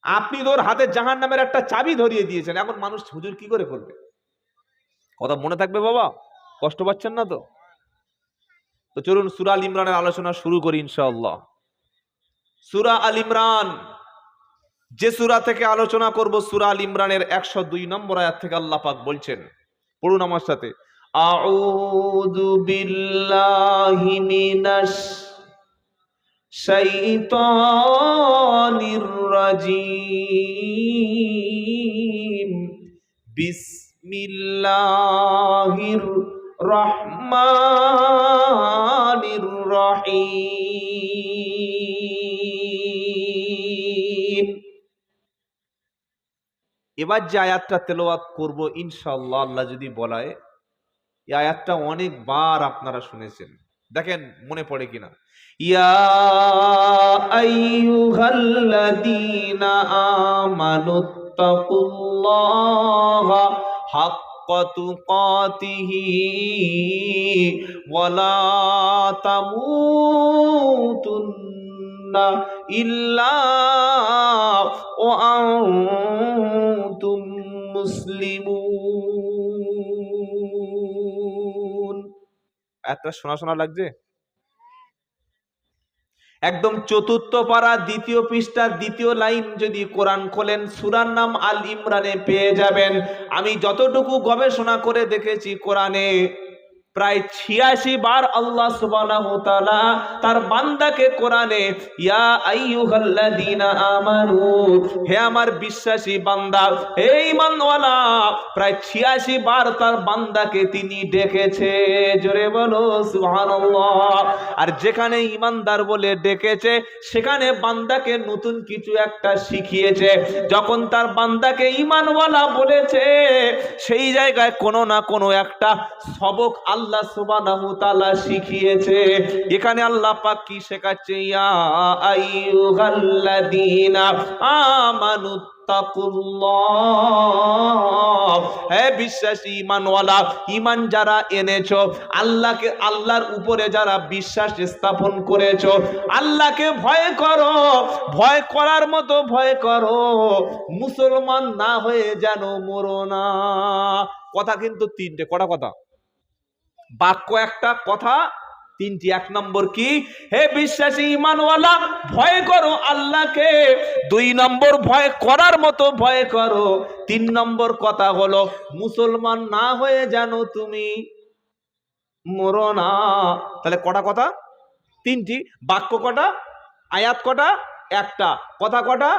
আপনি তোর হাতে জাহান্নামের একটা চাবি ধরিয়ে দিয়েছেন। এখন মানুষ হুজুর কি করে করবে? কথা মনে থাকবে বাবা? কষ্ট পাচ্ছেন না তো? তো চলুন সূরা আল ইমরানের আলোচনা শুরু করি ইনশাআল্লাহ। সূরা আল ইমরান, যে সূরা থেকে আলোচনা করব, সূরা আল ইমরানের 102 নম্বর আয়াত থেকে আল্লাহ পাক বলছেন, পড়ুন আমার সাথে। আউযু বিল্লাহি মিনাশ শাইতানির রাজিম। বিসমিল্লাহির রহমানির রহিম। এবার যে আয়াতটা তেলাওয়াত করব ইনশাআল্লাহ, আল্লাহ যদি বলায়, এই আয়াতটা অনেকবার আপনারা শুনেছেন, দেখেন মনে পড়ে কিনা। ইয়া আইয়ুহাল্লাযীনা আমানুত্তাকুল্লাহা হাক্কা তুকাতিহি ওয়া লা তামুতুন্না ইল্লা ওয়া আনতুম মুসলিমুন। এত শোনা লাগছে? একদম চতুর্থ পারা দ্বিতীয় পৃষ্ঠার দ্বিতীয় লাইন যদি কোরআন খোলেন, সূরার নাম আল ইমরানে পেয়ে যাবেন। আমি যতটুকু গবেষণা করে দেখেছি, কোরআনে প্রায় 86 বার আল্লাহ সুবহানাহু ওয়া তাআলা তার বান্দাকে কোরআনে ইয়া আইয়ুহাল্লাযীনা আমানু, হে আমার বিশ্বাসী বান্দা, হে ঈমানওয়ালা, প্রায় 86 বার তার বান্দাকে তিনি ডেকেছে। জোরে বলো সুবহানাল্লাহ। আর যেখানে ঈমানদার বলে ডেকেছে, সেখানে বান্দাকে নতুন কিছু একটা শিখিয়েছে। যখন তার বান্দাকে ঈমানওয়ালা বলেছে, সেই জায়গায় কোনো না কোনো একটা সবক আল্লাহ সুবহানাহু ওয়া তাআলা শিখিয়েছে। এখানে আল্লাহ পাক কি শেখাচ্ছে? ইয়া আইয়ুহাল্লাযীনা আমানুত্তাকুল্লাহ, হে বিশ্বাসী ঈমানওয়ালা, ঈমান যারা এনেছো, আল্লাহকে, আল্লাহর উপরে যারা বিশ্বাস স্থাপন করেছো, আল্লাহকে ভয় করো, ভয় করার মতো ভয় করো, মুসলমান না হয়ে যেন মরো না। কথা কিন্তু তিনটে। কটা কথা? বাক্য একটা, কথা তিনটি। এক নম্বর কি? হে বিশ্বাসী ঈমানওয়ালা, ভয় করো আল্লাহকে। দুই নম্বর, ভয় করার মতো ভয় করো। তিন নম্বর কথা হলো, মুসলমান না হয়ে যেন তুমি মরো না। তাহলে কটা কথা? তিনটি। বাক্য কটা? আয়াত কটা? একটা। কথা কটা?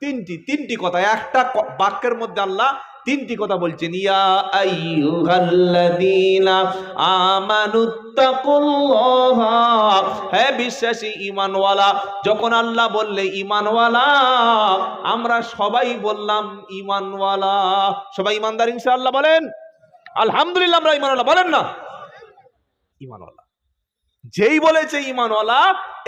তিনটি। তিনটি কথা। একটা বাক্যের মধ্যে আল্লাহ তিনটি কথা বলছেন। ইয়া আইয়ুহাল্লাযীনা আমানুত্তাকুল্লাহা, হে বিশ্বাসী ঈমানওয়ালা। যখন আল্লাহ বললে ঈমানওয়ালা, আমরা সবাই বললাম ঈমানওয়ালা। সবাই ঈমানদার ইনশাআল্লাহ বলেন? আলহামদুলিল্লাহ আমরা ঈমানওয়ালা, বলেন না? ঈমানওয়ালা যেই বলেছে ঈমানওয়ালা,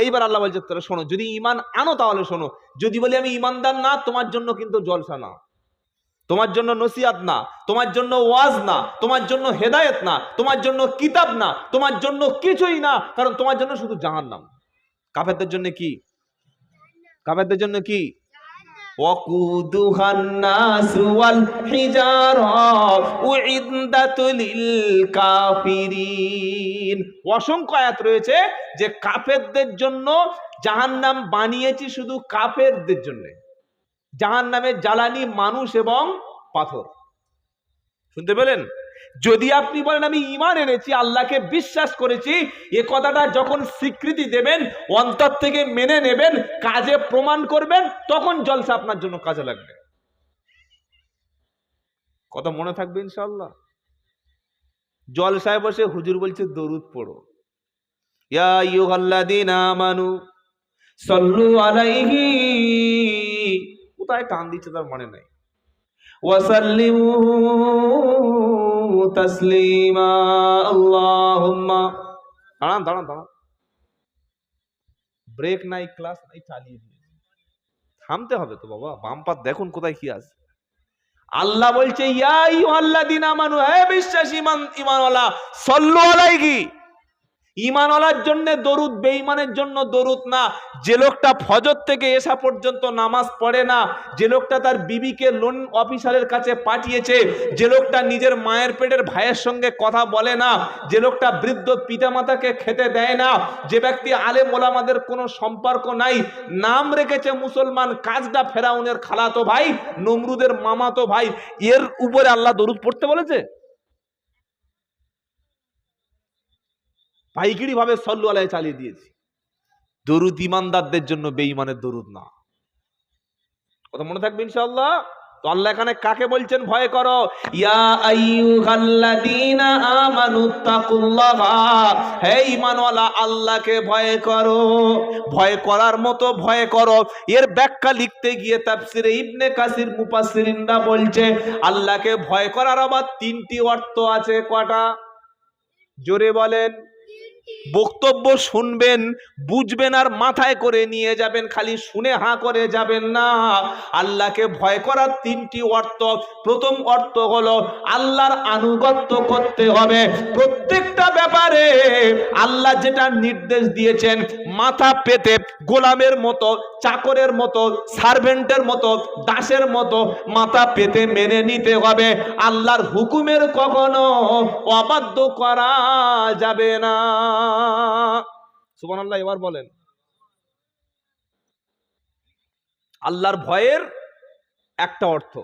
এইবার আল্লাহ বলছে তোরা শোনো, যদি ঈমান আনো তাহলে শোনো। যদি বলি আমি ঈমানদার না, তোমার জন্য কিন্তু জলসা না, তোমার জন্য নসিহত না, তোমার জন্য ওয়াজ না, তোমার জন্য হেদায়েত না, তোমার জন্য কিতাব না, তোমার জন্য কিছুই না, কারণ তোমার জন্য শুধু জাহান্নাম। কাফেরদের জন্য কি? কাফেরদের জন্য কি? ওয়াকুদুহান নাসু ওয়াল হিজারা উইদ্দাতু লিল কাফিরিন। অসংখ্য আয়াত রয়েছে যে কাফেরদের জন্য জাহান্নাম বানিয়েছি, শুধু কাফেরদের জন্য। জাহান্নামের জ্বালানি মানুষ এবং পাথর। শুনতে পেলেন? যদি আপনি বলেন আমি ঈমান এনেছি, আল্লাহকে বিশ্বাস করেছি, এ কথাটা যখন স্বীকৃতি দেবেন, অন্তর থেকে মেনে নেবেন, কাজে প্রমাণ করবেন, তখন জলসা আপনার জন্য কাজে লাগবে। কথা মনে থাকবে ইনশাআল্লাহ। জলসায় বসে হুজুর বলছে দরুদ পড়ো, ইয়া আইয়ুহাল্লাযীনা আমানু সাল্লু আলাইহি, কোথায় টান দিচ্ছে তার মানে নাই, ওয়াসাল্লিমু তাসলিমা। আল্লাহুম্মা, দাঁড়ান দাঁড়ান দাঁড়ান, ব্রেক নাই, ক্লাস নাই, চালিয়ে দিয়ে থামতে হবে তো বাবা। বাম্পার দেখুন কোথায় কি আছে। আল্লাহ বলছে ইয়া আইয়ুহাল্লাযীনা আমানু, হে বিশ্বাসী ঈমানওয়ালা, সাল্লু আলাইহি। ঈমানওয়ালার জন্য দরুদ, বেঈমানের জন্য দরুদ না। যে লোকটা ফজর থেকে এশা পর্যন্ত নামাজ পড়ে না, যে লোকটা তার বিবিকে লোন অফিসারের কাছে পাঠিয়েছে, যে লোকটা নিজের মায়ের পেটের ভাইয়ের সঙ্গে কথা বলে না, যে লোকটা বৃদ্ধ পিতামাতাকে খেতে দেয় না, যে ব্যক্তি আলেম ওলামাদের কোনো সম্পর্ক নাই, নাম রেখেছে মুসলমান, কাজটা ফেরাউনের খালাতো ভাই, নমরুদের মামাতো ভাই, এর উপরে আল্লাহ দরুদ পড়তে বলেছে? পাইকারি ভাবে সল্লু আলাইহি চালিয়ে দিয়েছি। দরুদ ইমানদারদের জন্য, বেঈমানের দরুদ না। কথা মনে থাকবে ইনশাআল্লাহ। তো আল্লাহ এখানে কাকে বলছেন ভয় করো? ইয়া আইয়ুহাল্লাযীনা আমানুত্তাকুল্লাহা, হে ঈমানওয়ালা আল্লাহকে ভয় করো। ভয় করার মতো ভয় করো। এর ব্যাখ্যা লিখতে গিয়ে তাফসিরে ইবনে কাসির মুফাসসিরিনরা বলছে আল্লাহকে ভয় করার আবার তিনটি অর্থ আছে। কটা? জোরে বলেন। বক্তব্য শুনবেন, বুঝবেন আর মাথায় করে নিয়ে যাবেন, খালি শুনে হাঁ করে যাবেন না। আল্লাহকে ভয় করার তিনটি অর্থ। প্রথম অর্থ হলো আল্লাহর আনুগত্য করতে হবে প্রত্যেকটা ব্যাপারে। আল্লাহ যেটা নির্দেশ দিয়েছেন মাথা পেতে গোলামের মতো, চাকরের মতো, সার্ভেন্টের মতো, দাসের মতো মাথা পেতে মেনে নিতে হবে। আল্লাহর হুকুমের কখনো অবাধ্য করা যাবে না। সুবহানাল্লাহ। এবার বলেন। আল্লাহর ভয়ের একটা অর্থ।